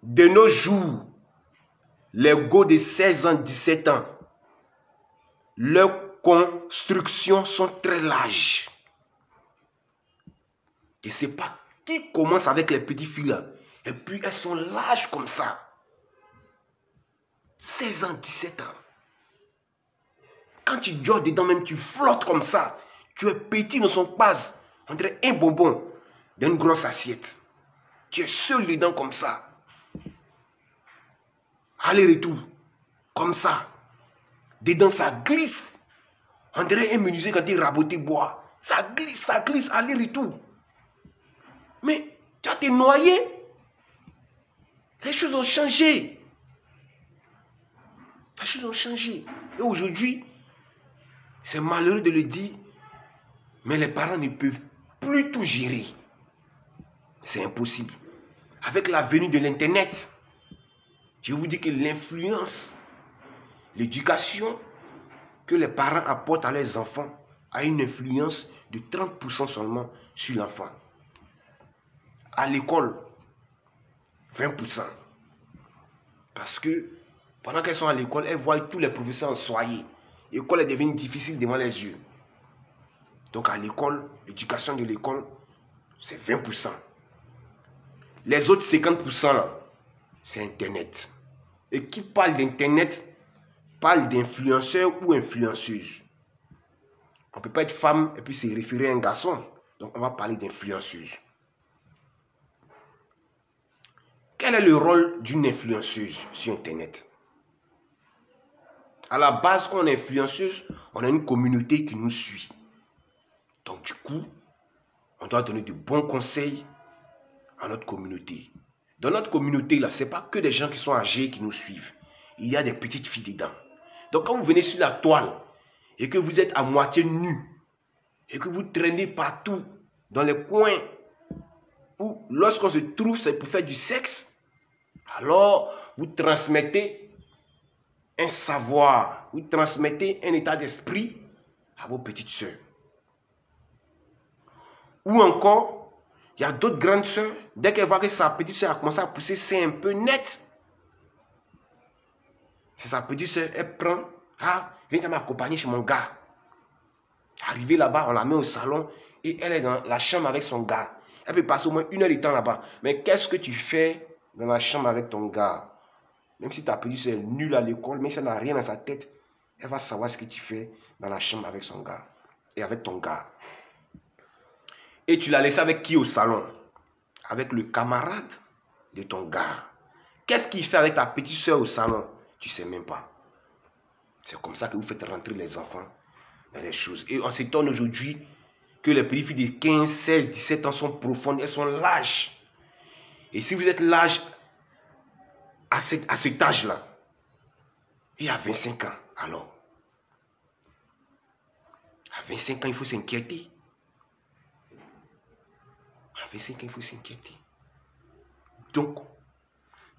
De nos jours, les go de 16 ans, 17 ans, leurs constructions sont très larges. Je ne sais pas qui commence avec les petites filles là. Et puis elles sont larges comme ça. 16 ans, 17 ans. Quand tu dors dedans, même tu flottes comme ça. Tu es petit dans son base. On dirait un bonbon dans une grosse assiette. Tu es seul dedans comme ça. Aller-retour. Comme ça. Dedans, ça glisse. On dirait un menuisier quand il rabote bois. Ça glisse, aller-retour. Mais tu as été noyé. Les choses ont changé. Les choses ont changé. Et aujourd'hui, c'est malheureux de le dire, mais les parents ne peuvent plus tout gérer. C'est impossible. Avec la venue de l'Internet, je vous dis que l'influence, l'éducation que les parents apportent à leurs enfants a une influence de 30% seulement sur l'enfant. À l'école, 20%. Parce que pendant qu'elles sont à l'école, elles voient tous les professeurs en soyer. L'école est devenue difficile devant les yeux. Donc à l'école, l'éducation de l'école, c'est 20%. Les autres 50%, là, c'est Internet. Et qui parle d'Internet, parle d'influenceurs ou influenceuses. On ne peut pas être femme et puis se référer à un garçon. Donc on va parler d'influenceuse. Quel est le rôle d'une influenceuse sur Internet? À la base, quand on est influenceuse, on a une communauté qui nous suit. Donc du coup, on doit donner de bons conseils à notre communauté. Dans notre communauté, là, ce n'est pas que des gens qui sont âgés qui nous suivent. Il y a des petites filles dedans. Donc quand vous venez sur la toile et que vous êtes à moitié nu et que vous traînez partout dans les coins où lorsqu'on se trouve, c'est pour faire du sexe, alors vous transmettez un savoir, vous transmettez un état d'esprit à vos petites sœurs. Ou encore, il y a d'autres grandes sœurs, dès qu'elle voit que sa petite sœur a commencé à pousser, c'est un peu net. C'est sa petite sœur, elle prend, viens m'accompagner chez mon gars. Arrivée là-bas, on la met au salon et elle est dans la chambre avec son gars. Elle peut passer au moins 1 heure de temps là-bas. Mais qu'est-ce que tu fais dans la chambre avec ton gars? Même si ta petite sœur est nulle à l'école, même si elle n'a rien dans sa tête, elle va savoir ce que tu fais dans la chambre avec son gars et avec ton gars. Et tu l'as laissé avec qui au salon? Avec le camarade de ton gars. Qu'est-ce qu'il fait avec ta petite soeur au salon? Tu ne sais même pas. C'est comme ça que vous faites rentrer les enfants dans les choses. Et on s'étonne aujourd'hui que les petites filles de 15, 16, 17 ans sont profondes, elles sont lâches. Et si vous êtes lâche à cet âge-là, et à 25 ans, alors, à 25 ans, il faut s'inquiéter. À 25 ans, il faut s'inquiéter. Donc,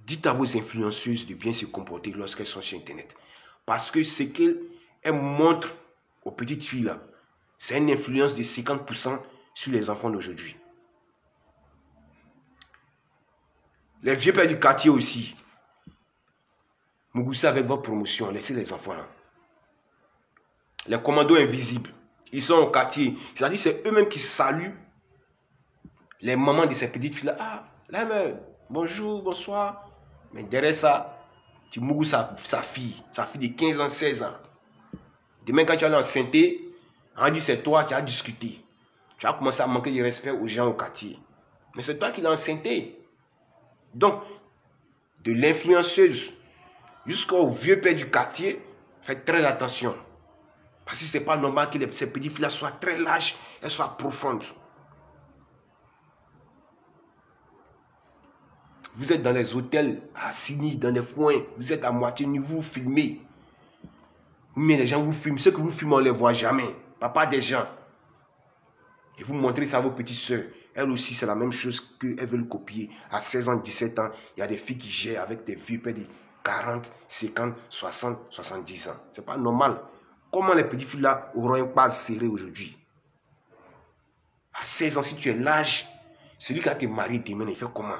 dites à vos influenceuses de bien se comporter lorsqu'elles sont sur Internet. Parce que ce qu'elles montrent aux petites filles là, c'est une influence de 50% sur les enfants d'aujourd'hui. Les vieux pères du quartier aussi. Mugoussez avec votre promotion, laissez les enfants là. Les commandos invisibles, ils sont au quartier. C'est-à-dire c'est eux-mêmes qui saluent les mamans de ces petites filles là. Là, bonjour, bonsoir. Mais derrière ça, tu mougous sa fille de 15 ans, 16 ans. Demain, quand tu vas l'enceinte, on dit c'est toi qui as discuté. Tu as commencé à manquer de respect aux gens au quartier. Mais c'est toi qui l'as enceinté. Donc, de l'influenceuse jusqu'au vieux père du quartier, faites très attention. Parce que ce n'est pas normal que ces petites filles soient très lâches, elles soient profondes. Vous êtes dans les hôtels, assis dans les coins, vous êtes à moitié nu, vous filmez. Mais les gens vous filment, ceux que vous filmez, on ne les voit jamais. Papa des gens. Et vous montrez ça à vos petites soeurs. Elles aussi, c'est la même chose qu'elles veulent copier. À 16 ans, 17 ans, il y a des filles qui gèrent avec des vieux pères de 40, 50, 60, 70 ans. Ce n'est pas normal. Comment les petites filles là auront une base serrée aujourd'hui? À 16 ans, si tu es l'âge, celui qui a été marié demain, il fait comment?